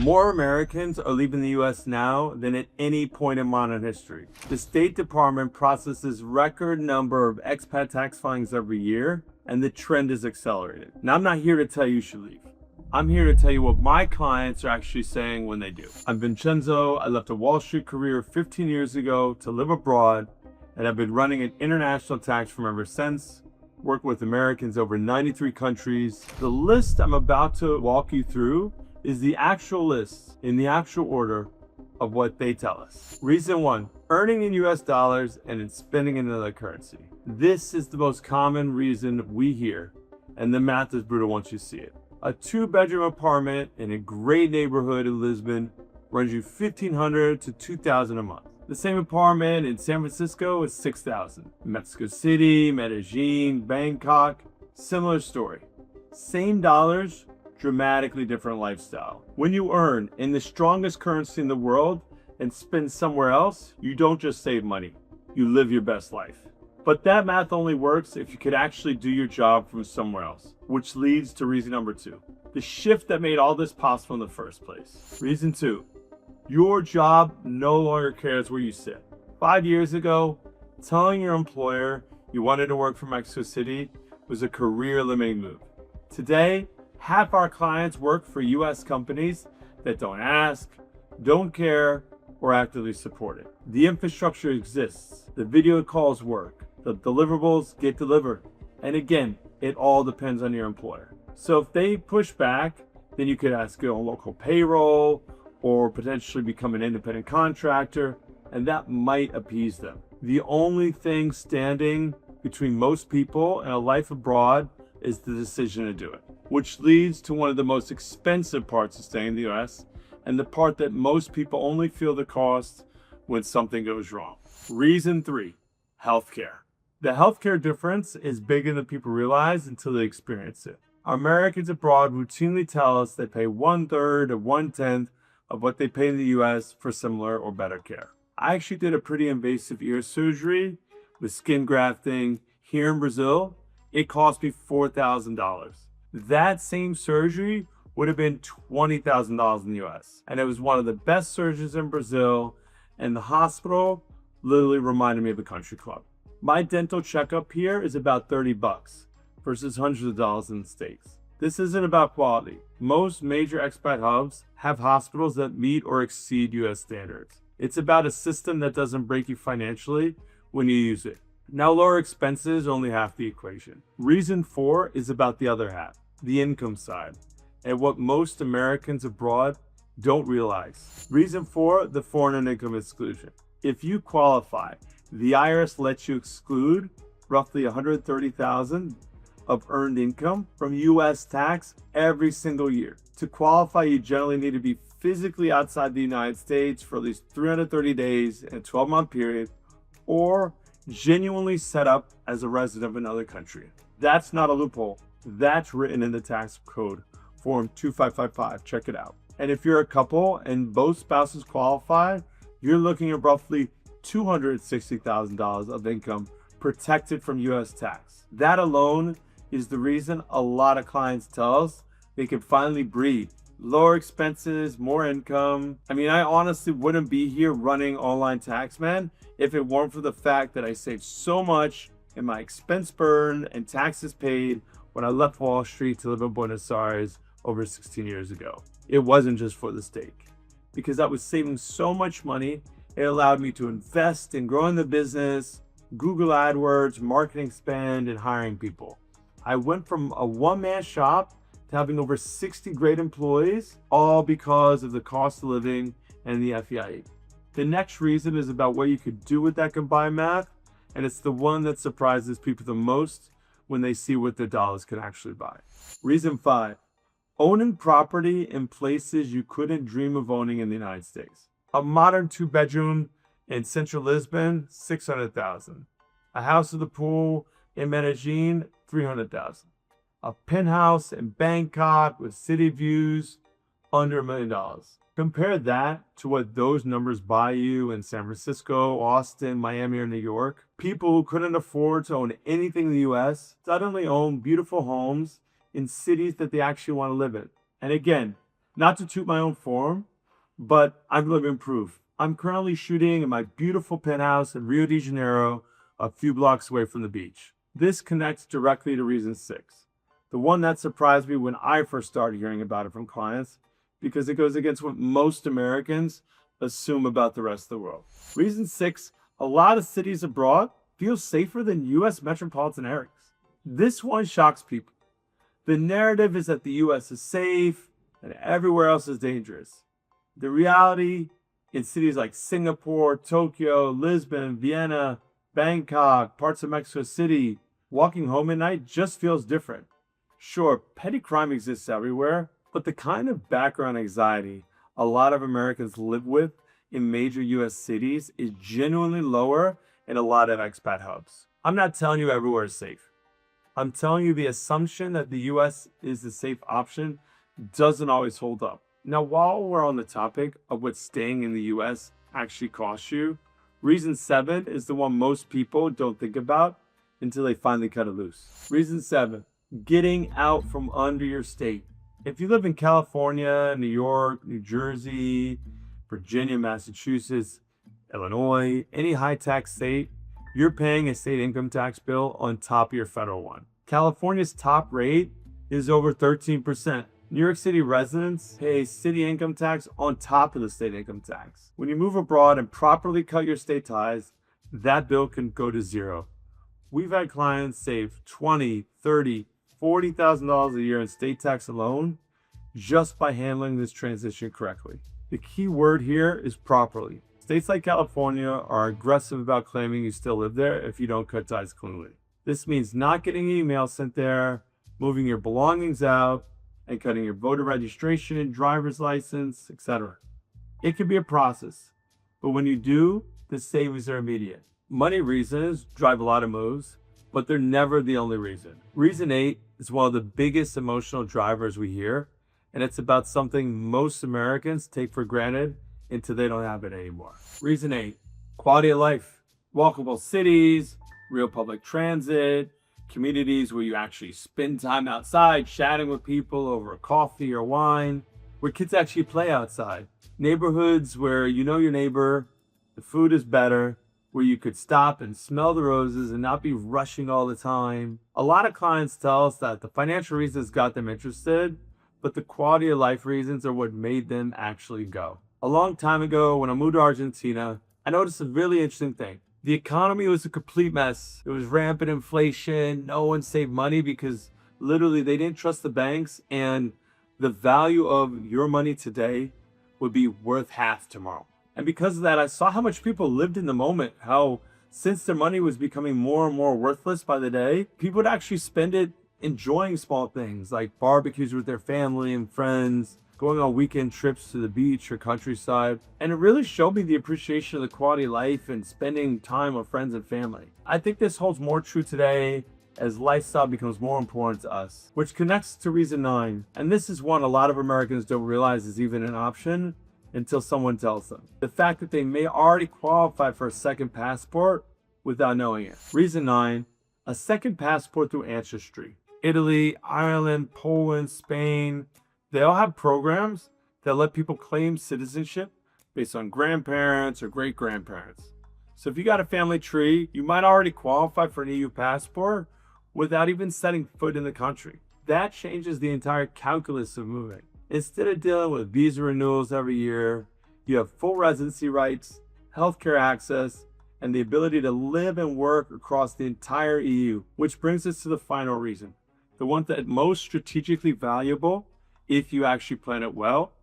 More Americans are leaving the US now than at any point in modern history. The State Department processes record number of expat tax filings every year, and the trend is accelerated. Now, I'm not here to tell you you should leave. I'm here to tell you what my clients are actually saying when they do. I'm Vincenzo. I left a Wall Street career 15 years ago to live abroad, and I've been running an international tax firm ever since. Worked with Americans over 93 countries. The list I'm about to walk you through is the actual list in the actual order of what they tell us. Reason 1, earning in US dollars and then spending in another currency. This is the most common reason we hear, and the math is brutal once you see it. A 2-bedroom apartment in a great neighborhood in Lisbon runs you $1,500 to $2,000 a month. The same apartment in San Francisco is $6,000. Mexico City, Medellin, Bangkok, similar story. Same dollars, dramatically different lifestyle. When you earn in the strongest currency in the world and spend somewhere else, you don't just save money, you live your best life. But that math only works if you could actually do your job from somewhere else, which leads to reason number 2, the shift that made all this possible in the first place. Reason 2, your job no longer cares where you sit. 5 years ago, telling your employer you wanted to work from Mexico City was a career-limiting move. Today, half our clients work for US companies that don't ask, don't care, or actively support it. The infrastructure exists. The video calls work. The deliverables get delivered. And again, it all depends on your employer. So if they push back, then you could ask to go on local payroll or potentially become an independent contractor, and that might appease them. The only thing standing between most people and a life abroad is the decision to do it, which leads to one of the most expensive parts of staying in the US, and the part that most people only feel the cost when something goes wrong. Reason 3, healthcare. The healthcare difference is bigger than people realize until they experience it. Americans abroad routinely tell us they pay 1/3 or 1/10 of what they pay in the US for similar or better care. I actually did a pretty invasive ear surgery with skin grafting here in Brazil. It cost me $4,000. That same surgery would have been $20,000 in the US. And it was one of the best surgeons in Brazil, and the hospital literally reminded me of a country club. My dental checkup here is about $30 versus hundreds of dollars in the States. This isn't about quality. Most major expat hubs have hospitals that meet or exceed US standards. It's about a system that doesn't break you financially when you use it. Now, lower expenses are only half the equation. Reason 4 is about the other half, the income side, and what most Americans abroad don't realize. Reason 4, the foreign income exclusion. If you qualify, the IRS lets you exclude roughly $130,000 of earned income from US tax every single year. To qualify, you generally need to be physically outside the United States for at least 330 days in a 12-month period, or genuinely set up as a resident of another country. That's not a loophole. That's written in the tax code, form 2555. Check it out. And if you're a couple and both spouses qualify, you're looking at roughly $260,000 of income protected from US tax. That alone is the reason a lot of clients tell us they can finally breathe. Lower expenses, more income. I mean, I honestly wouldn't be here running Online Taxman if it weren't for the fact that I saved so much in my expense burn and taxes paid when I left Wall Street to live in Buenos Aires over 16 years ago. It wasn't just for the steak. Because I was saving so much money, it allowed me to invest in growing the business, Google AdWords, marketing spend, and hiring people. I went from a one-man shop to having over 60 great employees, all because of the cost of living and the FEIE. The next reason is about what you could do with that combined math, and it's the one that surprises people the most when they see what their dollars can actually buy. Reason 5, owning property in places you couldn't dream of owning in the United States. A modern 2-bedroom in central Lisbon, $600,000. A house with a pool in Medellin, $300,000. A penthouse in Bangkok with city views, under $1 million. Compare that to what those numbers buy you in San Francisco, Austin, Miami, or New York. People who couldn't afford to own anything in the US suddenly own beautiful homes in cities that they actually want to live in. And again, Not to toot my own form, but I'm living proof. I'm currently shooting in my beautiful penthouse in Rio de Janeiro, a few blocks away from the beach. This connects directly to reason 6, the one that surprised me when I first started hearing about it from clients, because it goes against what most Americans assume about the rest of the world. Reason 6, a lot of cities abroad feel safer than US metropolitan areas. This one shocks people. The narrative is that the US is safe and everywhere else is dangerous. The reality, in cities like Singapore, Tokyo, Lisbon, Vienna, Bangkok, parts of Mexico City, walking home at night just feels different. Sure, petty crime exists everywhere, but the kind of background anxiety a lot of Americans live with in major US cities is genuinely lower in a lot of expat hubs. I'm not telling you everywhere is safe. I'm telling you the assumption that the US is the safe option doesn't always hold up. Now, while we're on the topic of what staying in the US actually costs you, reason 7 is the one most people don't think about until they finally cut it loose. Reason 7, getting out from under your state. If you live in California, New York, New Jersey, Virginia, Massachusetts, Illinois, any high tax state, you're paying a state income tax bill on top of your federal one. California's top rate is over 13%. New York City residents pay city income tax on top of the state income tax. When you move abroad and properly cut your state ties, that bill can go to zero. We've had clients save $20,000, $30,000, $40,000 a year in state tax alone just by handling this transition correctly. The key word here is properly. States like California are aggressive about claiming you still live there if you don't cut ties cleanly. This means not getting email sent there, moving your belongings out, and cutting your voter registration, driver's license, etc. It can be a process, but when you do, the savings are immediate. Money reasons drive a lot of moves, but they're never the only reason. Reason 8 is one of the biggest emotional drivers we hear, and it's about something most Americans take for granted until they don't have it anymore. Reason 8, quality of life. Walkable cities, real public transit, communities where you actually spend time outside chatting with people over a coffee or wine, where kids actually play outside, neighborhoods where you know your neighbor, the food is better, where you could stop and smell the roses and not be rushing all the time. A lot of clients tell us that the financial reasons got them interested, but the quality of life reasons are what made them actually go. A long time ago, when I moved to Argentina, I noticed a really interesting thing. The economy was a complete mess. There was rampant inflation. No one saved money because literally they didn't trust the banks, and the value of your money today would be worth half tomorrow. And because of that, I saw how much people lived in the moment, how since their money was becoming more and more worthless by the day, people would actually spend it enjoying small things like barbecues with their family and friends, going on weekend trips to the beach or countryside. And it really showed me the appreciation of the quality of life and spending time with friends and family. I think this holds more true today as lifestyle becomes more important to us, which connects to reason 9. And this is one a lot of Americans don't realize is even an option until someone tells them. The fact that they may already qualify for a second passport without knowing it. Reason 9, a second passport through ancestry. Italy, Ireland, Poland, Spain, they all have programs that let people claim citizenship based on grandparents or great-grandparents. So if you got a family tree, you might already qualify for an EU passport without even setting foot in the country. That changes the entire calculus of moving. Instead of dealing with visa renewals every year, you have full residency rights, healthcare access, and the ability to live and work across the entire EU, which brings us to the final reason, the one that most strategically valuable if you actually plan it well,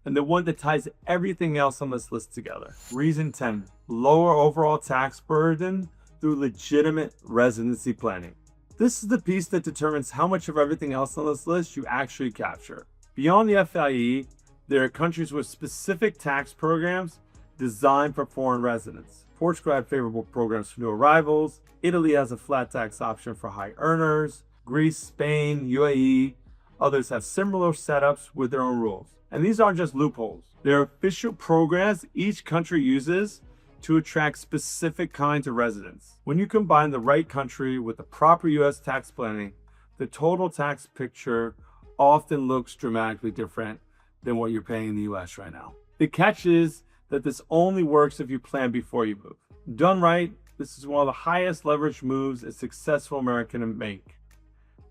and the one that ties everything else on this list together. Reason 10, lower overall tax burden through legitimate residency planning. This is the piece that determines how much of everything else on this list you actually capture. Beyond the FIE, there are countries with specific tax programs designed for foreign residents. Portugal had favorable programs for new arrivals. Italy has a flat tax option for high earners. Greece, Spain, UAE, others have similar setups with their own rules. And these aren't just loopholes. They're official programs each country uses to attract specific kinds of residents. When you combine the right country with the proper US tax planning, the total tax picture often looks dramatically different than what you're paying in the US right now. The catch is that this only works if you plan before you move. Done right, this is one of the highest leverage moves a successful American can make.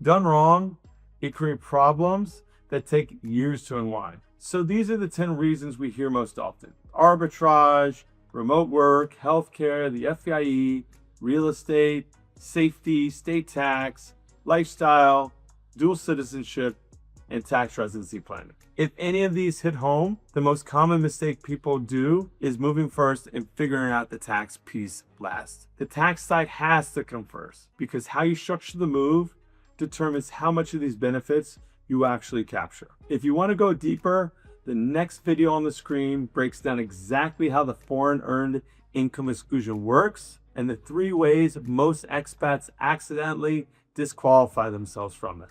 Done wrong, it creates problems that take years to unwind. So these are the 10 reasons we hear most often: arbitrage, remote work, healthcare, the FEIE, real estate, safety, state tax, lifestyle, dual citizenship, and tax residency planning. If any of these hit home, the most common mistake people do is moving first and figuring out the tax piece last. The tax side has to come first, because how you structure the move determines how much of these benefits you actually capture. If you want to go deeper, the next video on the screen breaks down exactly how the foreign earned income exclusion works and the 3 ways most expats accidentally disqualify themselves from it.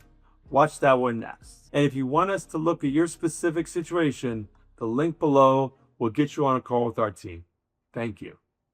Watch that one next. And if you want us to look at your specific situation, the link below will get you on a call with our team. Thank you.